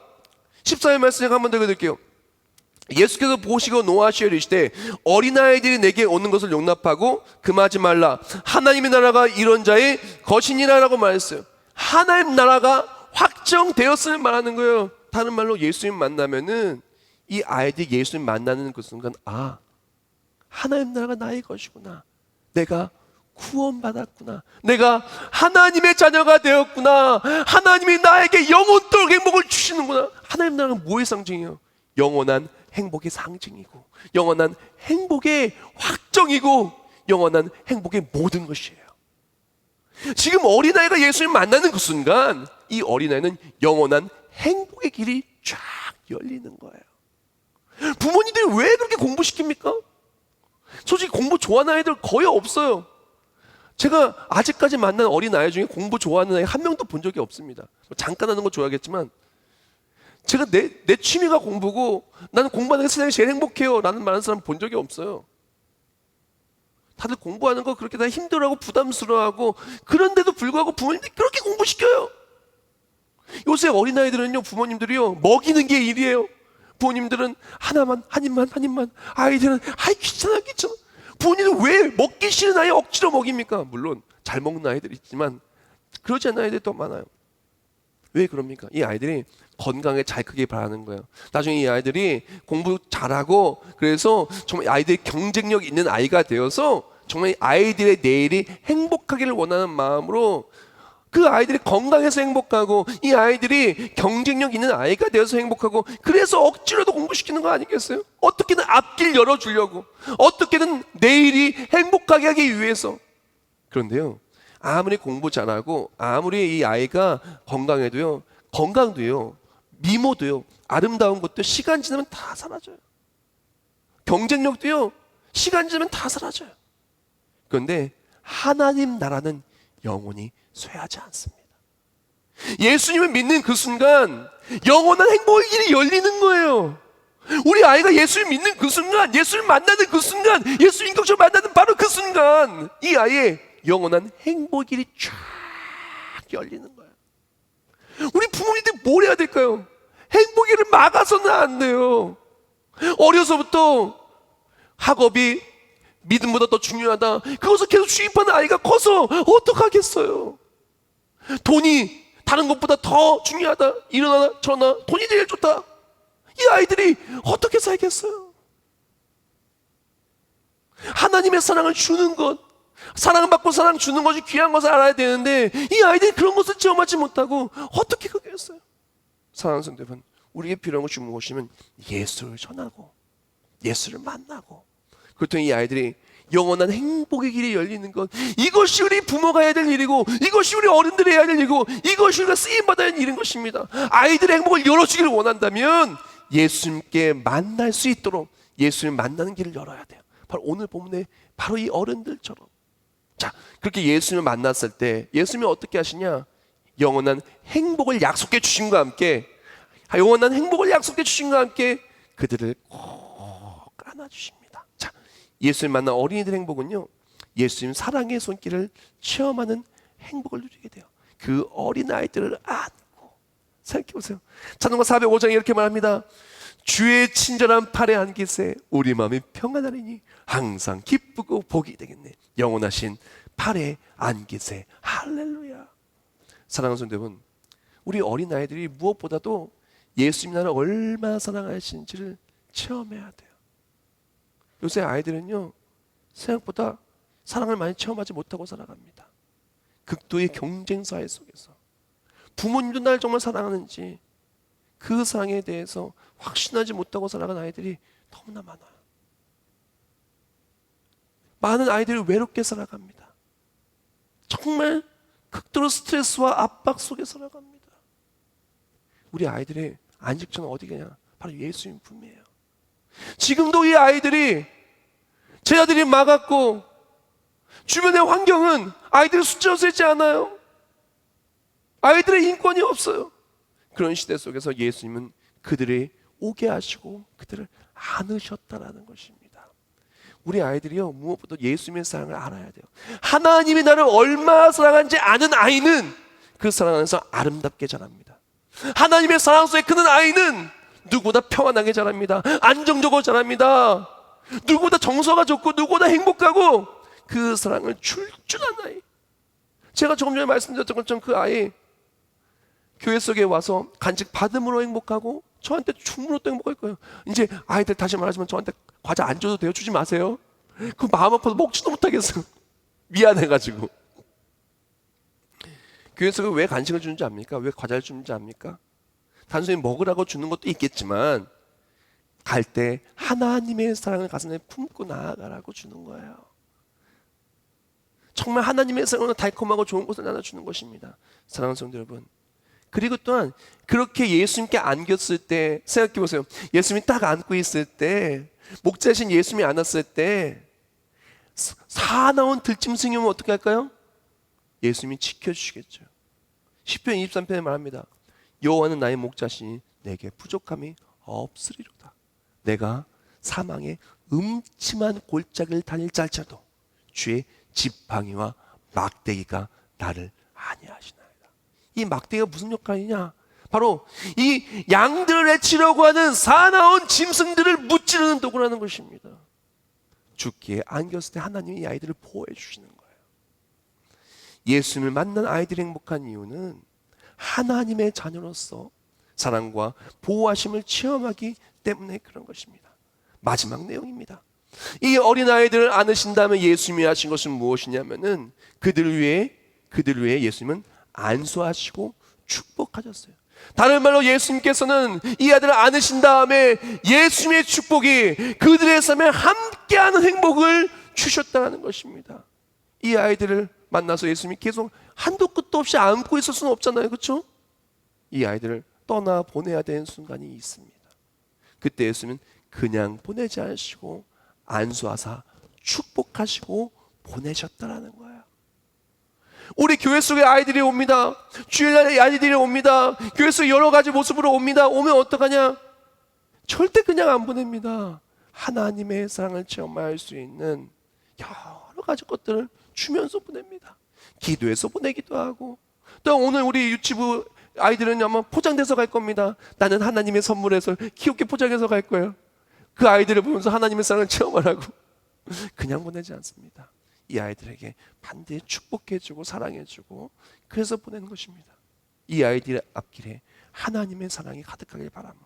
14절 말씀 제가 한번 더 읽어드릴게요. 예수께서 보시고 노하시어 이르시되 어린아이들이 내게 오는 것을 용납하고 금하지 말라. 하나님의 나라가 이런 자의 것이니라라고 말했어요. 하나님 나라가 확정되었음을 말하는 거예요. 다른 말로 예수님 만나면은 이 아이들이 예수님 만나는 그 순간, 아, 하나님 나라가 나의 것이구나. 내가 구원받았구나. 내가 하나님의 자녀가 되었구나. 하나님이 나에게 영원토록 행복을 주시는구나. 하나님 나라는 뭐의 상징이에요? 영원한 행복의 상징이고, 영원한 행복의 확정이고, 영원한 행복의 모든 것이에요. 지금 어린아이가 예수님 만나는 그 순간 이 어린아이는 영원한 행복의 길이 쫙 열리는 거예요. 부모님들이 왜 그렇게 공부시킵니까? 솔직히 공부 좋아하는 아이들 거의 없어요. 제가 아직까지 만난 어린아이 중에 공부 좋아하는 아이 한 명도 본 적이 없습니다. 잠깐 하는 거 좋아하겠지만 제가 내 취미가 공부고 나는 공부하는 게 세상에 제일 행복해요 라는 말하는 사람 본 적이 없어요. 다들 공부하는 거 그렇게 다 힘들어하고 부담스러워하고, 그런데도 불구하고 부모님들이 그렇게 공부시켜요. 요새 어린아이들은요, 부모님들이요, 먹이는 게 일이에요. 부모님들은 하나만, 한 입만. 아이들은 아이 귀찮아. 부모님은 왜 먹기 싫은 아이 억지로 먹입니까? 물론 잘 먹는 아이들이 있지만 그러지 않는 아이들이 더 많아요. 왜 그럽니까? 이 아이들이 건강에 잘 크길 바라는 거예요. 나중에 이 아이들이 공부 잘하고, 그래서 정말 아이들이 경쟁력 있는 아이가 되어서 정말 아이들의 내일이 행복하기를 원하는 마음으로, 그 아이들이 건강해서 행복하고 이 아이들이 경쟁력 있는 아이가 되어서 행복하고, 그래서 억지로도 공부시키는 거 아니겠어요? 어떻게든 앞길 열어주려고, 어떻게든 내일이 행복하게 하기 위해서. 그런데요, 아무리 공부 잘하고 아무리 이 아이가 건강해도요, 건강도요, 미모도요, 아름다운 것도 시간 지나면 다 사라져요. 경쟁력도요, 시간 지나면 다 사라져요. 그런데 하나님 나라는 영원히 쇠하지 않습니다. 예수님을 믿는 그 순간 영원한 행복의 길이 열리는 거예요. 우리 아이가 예수를 믿는 그 순간, 예수를 만나는 그 순간, 예수 인격적으로 만나는 바로 그 순간 이 아이의 영원한 행복의 길이 쫙 열리는 거예요. 우리 부모님들 뭘 해야 될까요? 행복의 길을 막아서는 안 돼요. 어려서부터 학업이 믿음보다 더 중요하다, 그것을 계속 주입하는 아이가 커서 어떡하겠어요? 돈이 다른 것보다 더 중요하다, 이러나 저러나 돈이 제일 좋다, 이 아이들이 어떻게 살겠어요? 하나님의 사랑을 주는 것, 사랑을 받고 사랑 주는 것이 귀한 것을 알아야 되는데 이 아이들이 그런 것을 체험하지 못하고 어떻게 그겠어요? 사랑하는 성도 여러분, 우리에게 필요한 것이 무엇이면 예수를 전하고 예수를 만나고, 그렇다면 이 아이들이 영원한 행복의 길이 열리는 것, 이것이 우리 부모가 해야 될 일이고, 이것이 우리 어른들이 해야 될 일이고, 이것이 우리가 쓰임받아야 할 일인 것입니다. 아이들의 행복을 열어주기를 원한다면 예수님께 만날 수 있도록 예수님 만나는 길을 열어야 돼요. 바로 오늘 본문에 바로 이 어른들처럼. 자, 그렇게 예수님을 만났을 때 예수님이 어떻게 하시냐? 영원한 행복을 약속해 주심과 함께, 영원한 행복을 약속해 주심과 함께 그들을 꼭 안아주십니다. 자, 예수님 만난 어린이들의 행복은요, 예수님 사랑의 손길을 체험하는 행복을 누리게 돼요. 그 어린아이들을 안고. 생각해보세요. 찬송가 405장에 이렇게 말합니다. 주의 친절한 팔에 안기세 우리 마음이 평안하리니 항상 기쁘고 복이 되겠네. 영원하신 팔에 안기세. 할렐루야. 사랑하는 성도 여러분, 우리 어린아이들이 무엇보다도 예수님 나를 얼마나 사랑하시는지를 체험해야 돼요. 요새 아이들은요, 생각보다 사랑을 많이 체험하지 못하고 살아갑니다. 극도의 경쟁 사회 속에서 부모님도 날 정말 사랑하는지 그 사랑에 대해서 확신하지 못하고 살아가는 아이들이 너무나 많아요. 많은 아이들이 외롭게 살아갑니다. 정말 극도로 스트레스와 압박 속에 살아갑니다. 우리 아이들의 안식처는 어디가냐? 바로 예수님 품이에요. 지금도 이 아이들이, 제 아들이 막았고 주변의 환경은 아이들의 숫자로 세지 않아요. 아이들의 인권이 없어요. 그런 시대 속에서 예수님은 그들이 오게 하시고 그들을 안으셨다라는 것입니다. 우리 아이들이요, 무엇보다 예수님의 사랑을 알아야 돼요. 하나님이 나를 얼마나 사랑하는지 아는 아이는 그 사랑 안에서 아름답게 자랍니다. 하나님의 사랑 속에 크는 아이는 누구보다 평안하게 자랍니다. 안정적으로 자랍니다. 누구보다 정서가 좋고 누구보다 행복하고 그 사랑을 출중한 아이. 제가 조금 전에 말씀드렸던 것처럼 그 아이 교회 속에 와서 간식 받음으로 행복하고 저한테 춤으로 또 행복할 거예요. 이제 아이들 다시 말하지만 저한테 과자 안 줘도 돼요. 주지 마세요. 그 마음 아파서 먹지도 못하겠어요. 미안해가지고. 교회 속에 왜 간식을 주는지 압니까? 왜 과자를 주는지 압니까? 단순히 먹으라고 주는 것도 있겠지만 갈 때 하나님의 사랑을 가슴에 품고 나아가라고 주는 거예요. 정말 하나님의 사랑은 달콤하고 좋은 것을 나눠주는 것입니다. 사랑하는 성도 여러분, 그리고 또한 그렇게 예수님께 안겼을 때 생각해 보세요. 예수님이 딱 안고 있을 때, 목자신 예수님이 안았을 때 사나운 들짐승이 오면 어떻게 할까요? 예수님이 지켜주시겠죠. 시편 23편에 말합니다. 여호와는 나의 목자시니 내게 부족함이 없으리로다. 내가 사망의 음침한 골짜기를 다닐 짤짤도 주의 지팡이와 막대기가 나를 안위하시나이다. 이 막대기가 무슨 역할이냐? 바로 이 양들을 해치려고 하는 사나운 짐승들을 무찌르는 도구라는 것입니다. 죽기에 안겼을 때 하나님이 이 아이들을 보호해 주시는 거예요. 예수님을 만난 아이들이 행복한 이유는 하나님의 자녀로서 사랑과 보호하심을 체험하기 때문에 그런 것입니다. 마지막 내용입니다. 이 어린아이들을 안으신 다음에 예수님이 하신 것은 무엇이냐면은 그들을 위해 예수님은 안수하시고 축복하셨어요. 다른 말로 예수님께서는 이 아들을 안으신 다음에 예수님의 축복이 그들의 삶에 함께하는 행복을 주셨다는 것입니다. 이 아이들을 만나서 예수님이 계속 한도 끝도 없이 안고 있을 수는 없잖아요. 그렇죠? 이 아이들을 떠나 보내야 되는 순간이 있습니다. 그때 예수님은 그냥 보내지 않으시고 안수하사 축복하시고 보내셨다라는 거예요. 우리 교회 속에 아이들이 옵니다. 주일날에 아이들이 옵니다. 교회 속에 여러 가지 모습으로 옵니다. 오면 어떡하냐? 절대 그냥 안 보냅니다. 하나님의 사랑을 체험할 수 있는 여러 가지 것들을 주면서 보냅니다. 기도해서 보내기도 하고, 또 오늘 우리 유치부 아이들은 아마 포장돼서 갈 겁니다. 나는 하나님의 선물에서 귀엽게 포장해서 갈 거예요. 그 아이들을 보면서 하나님의 사랑을 체험하라고 그냥 보내지 않습니다. 이 아이들에게 반드시 축복해주고 사랑해주고 그래서 보내는 것입니다. 이 아이들의 앞길에 하나님의 사랑이 가득하길 바라며,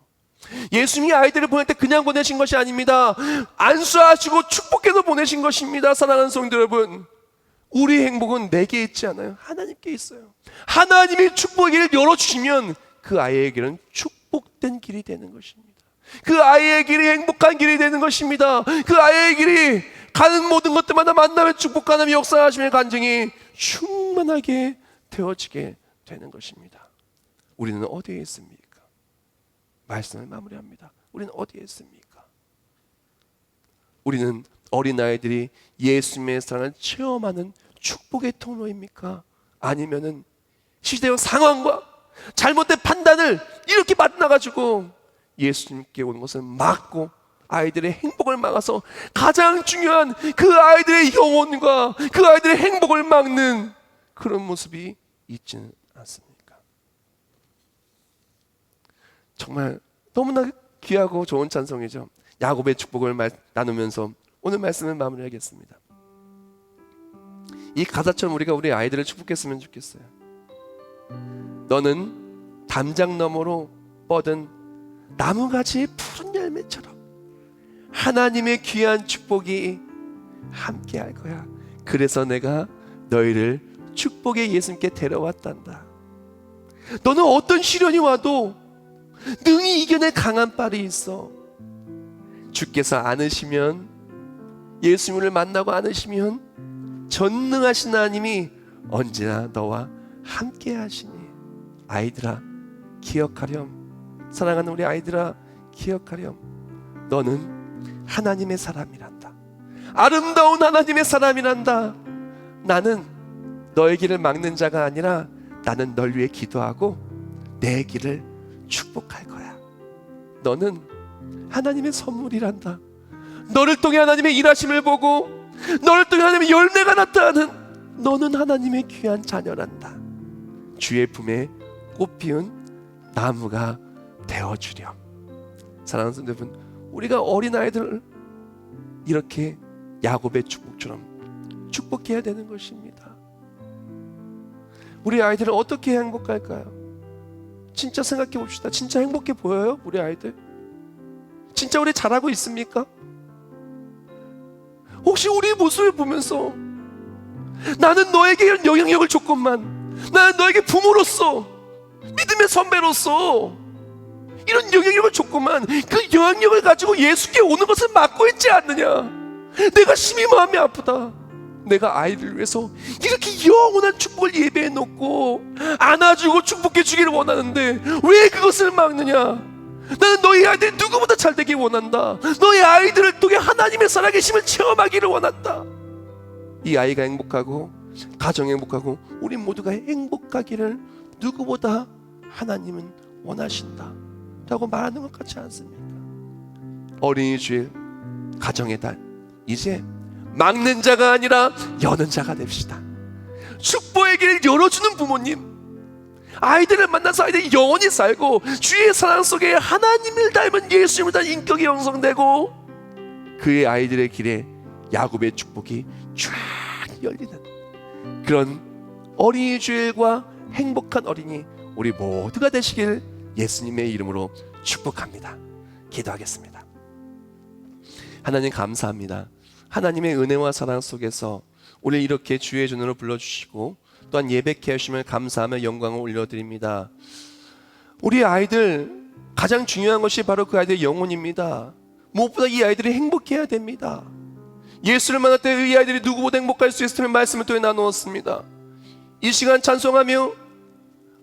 예수님이 아이들을 보낼 때 그냥 보내신 것이 아닙니다. 안수하시고 축복해서 보내신 것입니다. 사랑하는 성도 여러분, 우리 행복은 내게 있지 않아요. 하나님께 있어요. 하나님이 축복의 길을 열어주시면 그 아이의 길은 축복된 길이 되는 것입니다. 그 아이의 길이 행복한 길이 되는 것입니다. 그 아이의 길이 가는 모든 것들마다 만나며 축복하는 역사하심의 간증이 충만하게 되어지게 되는 것입니다. 우리는 어디에 있습니까? 말씀을 마무리합니다. 우리는 어디에 있습니까? 우리는 어린아이들이 예수님의 사랑을 체험하는 축복의 통로입니까? 아니면은 시대의 상황과 잘못된 판단을 이렇게 만나가지고 예수님께 오는 것을 막고 아이들의 행복을 막아서 가장 중요한 그 아이들의 영혼과 그 아이들의 행복을 막는 그런 모습이 있지는 않습니까? 정말 너무나 귀하고 좋은 찬송이죠. 야곱의 축복을 나누면서 오늘 말씀을 마무리하겠습니다. 이 가사처럼 우리가 우리 아이들을 축복했으면 좋겠어요. 너는 담장 너머로 뻗은 나무가지의 푸른 열매처럼 하나님의 귀한 축복이 함께 할 거야. 그래서 내가 너희를 축복의 예수님께 데려왔단다. 너는 어떤 시련이 와도 능히 이겨낼 강한 빨이 있어. 주께서 안으시면, 예수님을 만나고 안으시면 전능하신 하나님이 언제나 너와 함께 하시니. 아이들아 기억하렴. 사랑하는 우리 아이들아 기억하렴. 너는 하나님의 사람이란다. 아름다운 하나님의 사람이란다. 나는 너의 길을 막는 자가 아니라 나는 널 위해 기도하고 내 길을 축복할 거야. 너는 하나님의 선물이란다. 너를 통해 하나님의 일하심을 보고 너를 통해 하나님의 열매가 나타나는 너는 하나님의 귀한 자녀란다. 주의 품에 꽃피운 나무가 되어주렴. 사랑하는 성도 여러분, 우리가 어린아이들을 이렇게 야곱의 축복처럼 축복해야 되는 것입니다. 우리 아이들은 어떻게 해야 행복할까요? 진짜 생각해 봅시다. 진짜 행복해 보여요? 우리 아이들? 진짜 우리 잘하고 있습니까? 혹시 우리 모습을 보면서 나는 너에게 영향력을 줬건만, 나는 너에게 부모로서, 믿음의 선배로서 이런 영향력을 줬건만 그 영향력을 가지고 예수께 오는 것을 막고 있지 않느냐? 내가 심히 마음이 아프다. 내가 아이를 위해서 이렇게 영원한 축복을 예배해 놓고 안아주고 축복해 주기를 원하는데 왜 그것을 막느냐? 나는 너희 아이들이 누구보다 잘 되길 원한다. 너희 아이들을 통해 하나님의 살아계심을 체험하기를 원한다. 이 아이가 행복하고 가정이 행복하고 우리 모두가 행복하기를 누구보다 하나님은 원하신다 라고 말하는 것 같지 않습니까? 어린이 주일, 가정의 달, 이제 막는 자가 아니라 여는 자가 됩시다. 축복의 길을 열어주는 부모님, 아이들을 만나서 아이들이 영원히 살고 주의 사랑 속에 하나님을 닮은 예수님을 닮은 인격이 형성되고 그의 아이들의 길에 야곱의 축복이 쫙 열리는 그런 어린이 주일과 행복한 어린이 우리 모두가 되시길 예수님의 이름으로 축복합니다. 기도하겠습니다. 하나님 감사합니다. 하나님의 은혜와 사랑 속에서 우리를 이렇게 주의 전으로 불러주시고 또한 예배케 하심을 감사하며 영광을 올려드립니다. 우리 아이들 가장 중요한 것이 바로 그 아이들의 영혼입니다. 무엇보다 이 아이들이 행복해야 됩니다. 예수를 만날 때 이 아이들이 누구보다 행복할 수 있을 말씀을 통해 나누었습니다. 이 시간 찬송하며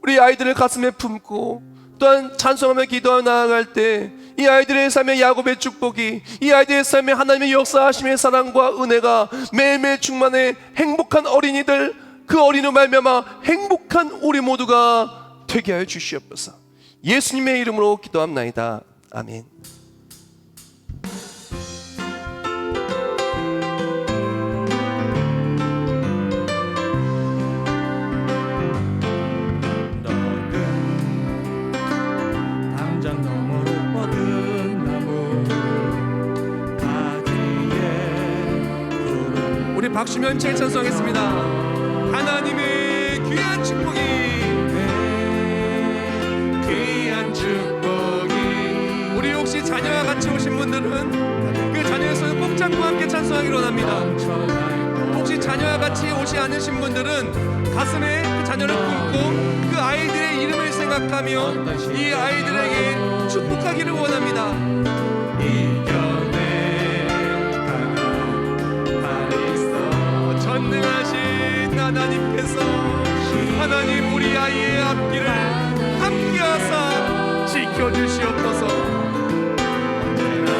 우리 아이들을 가슴에 품고 또한 찬송하며 기도하며 나아갈 때 이 아이들의 삶에 야곱의 축복이, 이 아이들의 삶에 하나님의 역사하심의 사랑과 은혜가 매일매일 충만해 행복한 어린이들, 그 어린이로 말미암아 행복한 우리 모두가 되게 하여 주시옵소서. 예수님의 이름으로 기도합나이다. 아멘. 담장 너머로 뻗은 나무 가지에 푸른 우리 박수며 힘차게 찬송하겠습니다. 하나님의 귀한 축복이, 귀한 축복이. 우리 혹시 자녀와 같이 오신 분들은 그 자녀의 손을 꼭 잡고 함께 찬송하기로 합니다. 혹시 자녀와 같이 오지 않으신 분들은 가슴에 그 자녀를 품고 그 아이들의 이름을 생각하며 이 아이들에게 축복하기를 원합니다. 전능하신 하나님께서 하나님 우리 아이의 앞길을 함께 하사 지켜주시옵소서. 언제나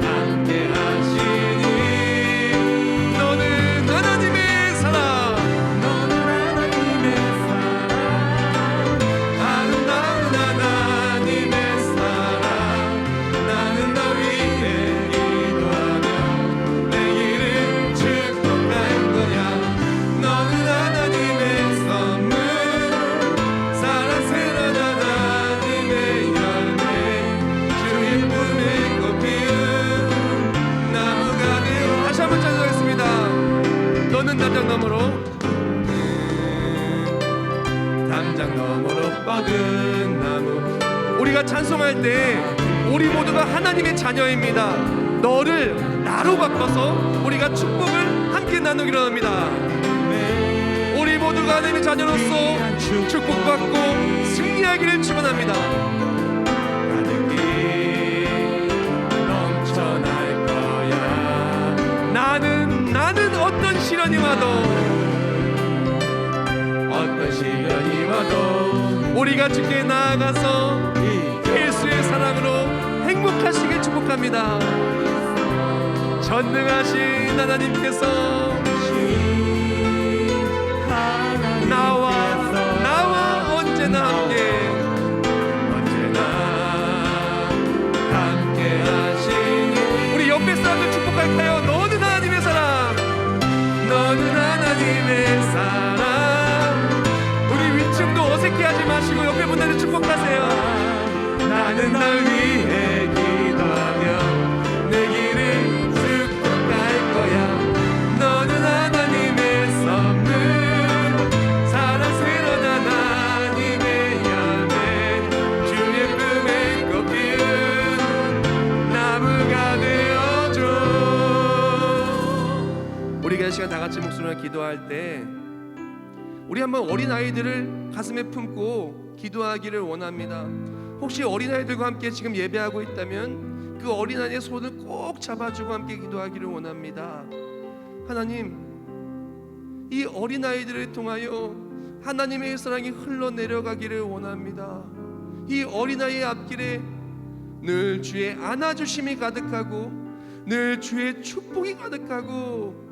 함께 하시니 너는 하나님의 사랑, 너는 하나님의 사랑, 아름다운 하나님의 사랑. 나는 너 위해 기도하며 내 길을 축복할 거야. 너는 하나님의 선물, 사랑스러운 하나님의 열매, 주의 품에 꽃피운 나무가 되어. 다시 한번 찬송하겠습니다. 너는 담장 너머로, 담장 너머로 뻗은 나무. 우리가 찬송할 때 우리 모두가 하나님의 자녀입니다. 너를 나로 바꿔서 우리가 축복을 함께 나누기로 합니다. 우리 모두가 하나님의 자녀로서 축복받고 승리하기를 축원합니다. 가득히 넘쳐날 거야. 나는 어떤 시련이 와도, 어떤 시련이 와도 우리가 주께 나아가서 예수의 사랑으로 행복하시길 축복합니다. 전능하신 하나님께서 나와 언제나 함께 우리 옆에 사람들 축복할까요? 너는 하나님의 사람, 너는 하나님의 사람. 우리 위층도 어색해하지 마시고 옆에 분들을 축복하세요. 나는 널 위해 기도하며 내 길을 축복할 거야. 너는 하나님의 선물, 사랑스러운 하나님의 열매, 주의 품에 꼭 피운 나무가 되어줘. 우리가 이 시간 다 같이 목소리로 기도할 때 우리 한번 어린아이들을 가슴에 품고 기도하기를 원합니다. 혹시 어린아이들과 함께 지금 예배하고 있다면 그 어린아이의 손을 꼭 잡아주고 함께 기도하기를 원합니다. 하나님, 이 어린아이들을 통하여 하나님의 사랑이 흘러내려가기를 원합니다. 이 어린아이의 앞길에 늘 주의 안아주심이 가득하고 늘 주의 축복이 가득하고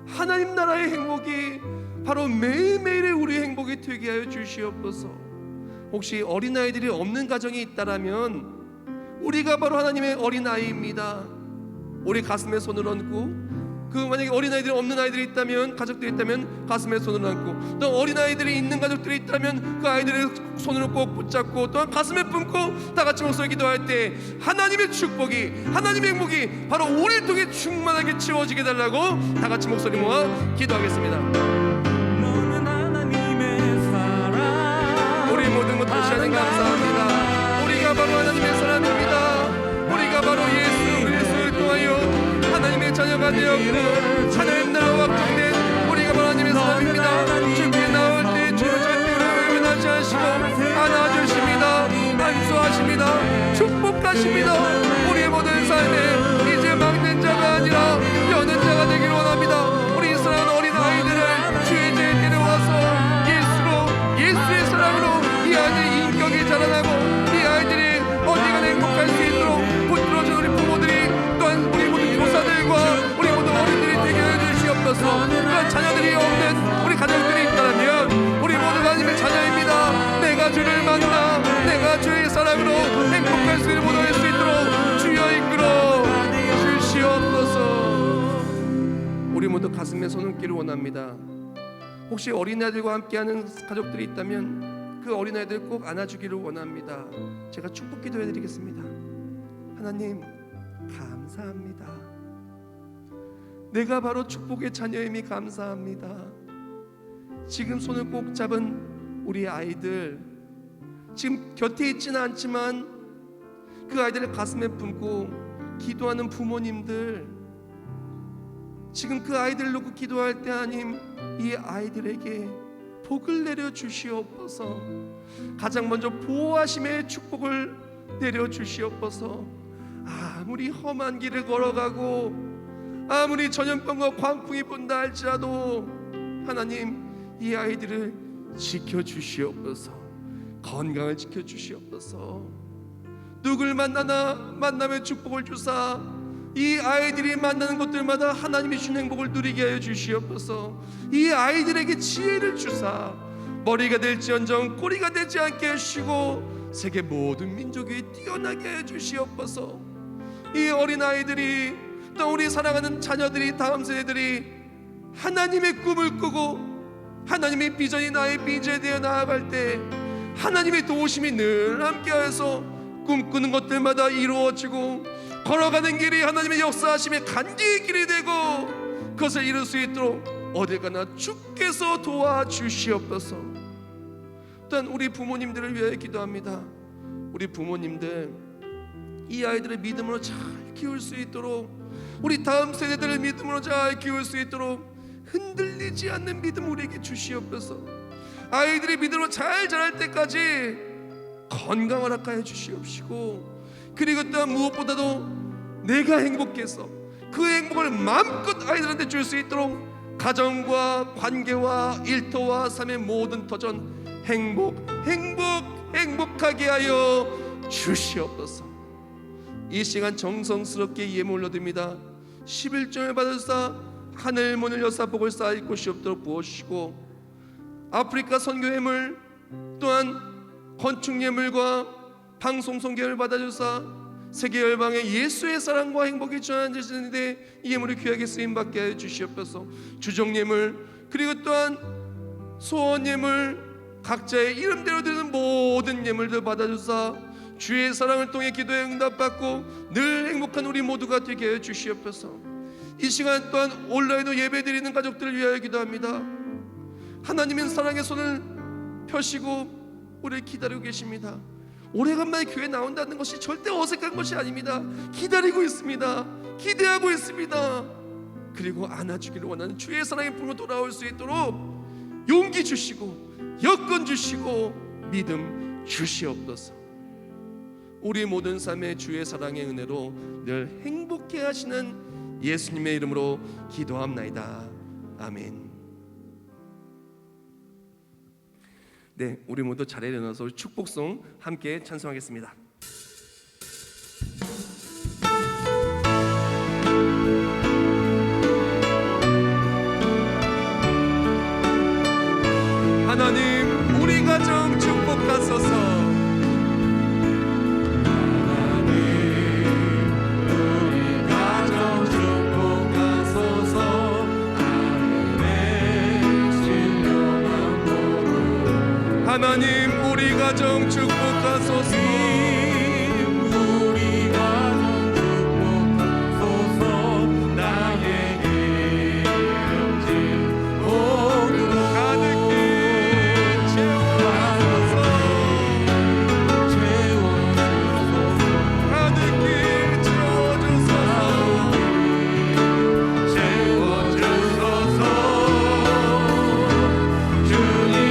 하나님 나라의 행복이 바로 매일매일의 우리의 행복이 되게 하여 주시옵소서. 혹시 어린아이들이 없는 가정이 있다라면 우리가 바로 하나님의 어린아이입니다. 우리 가슴에 손을 얹고 만약에 어린아이들이 없는 아이들이 있다면, 가족들이 있다면 가슴에 손을 얹고, 또 어린아이들이 있는 가족들이 있다면 그 아이들의 손을 꼭 붙잡고 또한 가슴에 품고 다 같이 목소리 기도할 때 하나님의 축복이, 하나님의 행복이 바로 우리를 통해 충만하게 채워지게 달라고 다 같이 목소리 모아 기도하겠습니다. 너는 하나님의 사랑. 우리 모든 것 다시 하나님 감사합니다. 우리가 바로 하나님의 사람입니다. 우리가 바로 예수 그리스도를 통하여 하나님의 자녀가 되었고 하나님 나라와 확정된 우리가 바로 하나님의 사람입니다. 주께 나올 때 주를 절대로 변하지 하시고 안아주십니다. 안수하십니다. 축복하십니다. 우리의 모든 삶에 이제 막는 자가 아니라 여는 자가 되기를 원합니다. 우리 사랑하는 어린 아이들을 주의 제에 데려와서 예수의 사랑으로 이 아이들의 인격이 자라나고 이 아이들이 어디가 행복할 수 있도록 붙들어준 우리 부모들이 또한 우리 모든 교사들과 우리 모든 어린들이 되게 해주시옵소서. 그런 자녀들이 없는 우리 가정들이 있다면 우리 모두 하나님의 자녀입니다. 내가 주를 만나 내가 주의 사랑으로 행복할 수 있는 모두 할 수 있도록 주여 이끌어 주시옵소서. 우리 모두 가슴에 손을 얹기를 원합니다. 혹시 어린아이들과 함께하는 가족들이 있다면 그 어린아이들 꼭 안아주기를 원합니다. 제가 축복 기도해드리겠습니다. 하나님 감사합니다. 내가 바로 축복의 자녀임이 감사합니다. 지금 손을 꼭 잡은 우리 아이들, 지금 곁에 있지는 않지만 그 아이들을 가슴에 품고 기도하는 부모님들, 지금 그 아이들을 놓고 기도할 때 하나님 이 아이들에게 복을 내려 주시옵소서. 가장 먼저 보호하심의 축복을 내려 주시옵소서. 아무리 험한 길을 걸어가고 아무리 전염병과 광풍이 분다 할지라도 하나님 이 아이들을 지켜주시옵소서. 건강을 지켜주시옵소서. 누굴 만나면 축복을 주사 이 아이들이 만나는 곳들마다 하나님이 주신 행복을 누리게 하여 주시옵소서. 이 아이들에게 지혜를 주사 머리가 될지언정 꼬리가 되지 않게 하시고 세계 모든 민족이 뛰어나게 하여 주시옵소서. 이 어린아이들이 또 우리 사랑하는 자녀들이 다음 세대들이 하나님의 꿈을 꾸고 하나님의 비전이 나의 비전이 되어 나아갈 때 하나님의 도우심이 늘 함께하여서 꿈꾸는 것들마다 이루어지고 걸어가는 길이 하나님의 역사하심의 간기의 길이 되고 그것을 이룰 수 있도록 어딜 가나 주께서 도와주시옵소서. 또한 우리 부모님들을 위하여 기도합니다. 우리 부모님들 이 아이들의 믿음으로 잘 키울 수 있도록 우리 다음 세대들의 믿음으로 잘 키울 수 있도록 흔들리지 않는 믿음 우리에게 주시옵소서. 아이들이 믿음으로 잘 자랄 때까지 건강을 허락하여 주시옵시고 그리고 또한 무엇보다도 내가 행복해서 그 행복을 마음껏 아이들한테 줄 수 있도록 가정과 관계와 일터와 삶의 모든 터전 행복하게 하여 주시옵소서. 이 시간 정성스럽게 예물 올려드립니다. 11종을 받으사 하늘 문을 여사 복을 쌓일 곳이 없도록 부어주시고, 아프리카 선교 예물 또한 건축 예물과 방송 선교를 받아주사 세계 열방에 예수의 사랑과 행복이 전해지는데 이 예물을 귀하게 쓰임받게 하여 주시옵소서. 주정 예물 그리고 또한 소원 예물 각자의 이름대로 드리는 모든 예물들 받아주사 주의 사랑을 통해 기도에 응답받고 늘 행복한 우리 모두가 되게 하여 주시옵소서. 이 시간 또한 온라인으로 예배드리는 가족들을 위하여 기도합니다. 하나님은 사랑의 손을 펴시고 우리를 기다리고 계십니다. 오래간만에 교회 나온다는 것이 절대 어색한 것이 아닙니다. 기다리고 있습니다. 기대하고 있습니다. 그리고 안아주기를 원하는 주의 사랑의 품으로 돌아올 수 있도록 용기 주시고 여건 주시고 믿음 주시옵소서. 우리 모든 삶의 주의 사랑의 은혜로 늘 행복해 하시는 예수님의 이름으로 기도합나이다. 아멘. 네, 우리 모두 자리에 일어나서 축복송 함께 찬송하겠습니다. 하나님, 우리 가정 축복하소서. 하나님, 우리 가정 축복하소서. 우리 가정 축복하소서. 나의 기름진 옷으로 가득히 채워주소서. 가득히 채워주소서. 주님의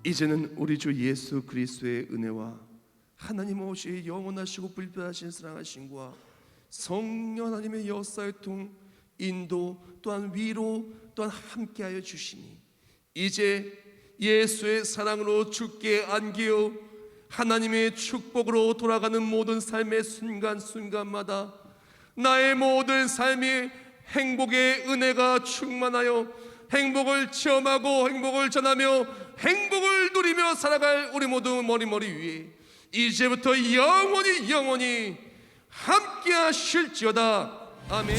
이제는 우리 주 예수 그리스도의 은혜와 하나님 오시의 영원하시고 불변하신 사랑하심과 성령 하나님의 역사유통 인도 또한 위로 또한 함께하여 주시니 이제 예수의 사랑으로 주께 안기어 하나님의 축복으로 돌아가는 모든 삶의 순간순간마다 나의 모든 삶이 행복의 은혜가 충만하여 행복을 체험하고 행복을 전하며 행복을 누리며 살아갈 우리 모두 머리머리 위에 이제부터 영원히 함께 하실지어다. 아멘.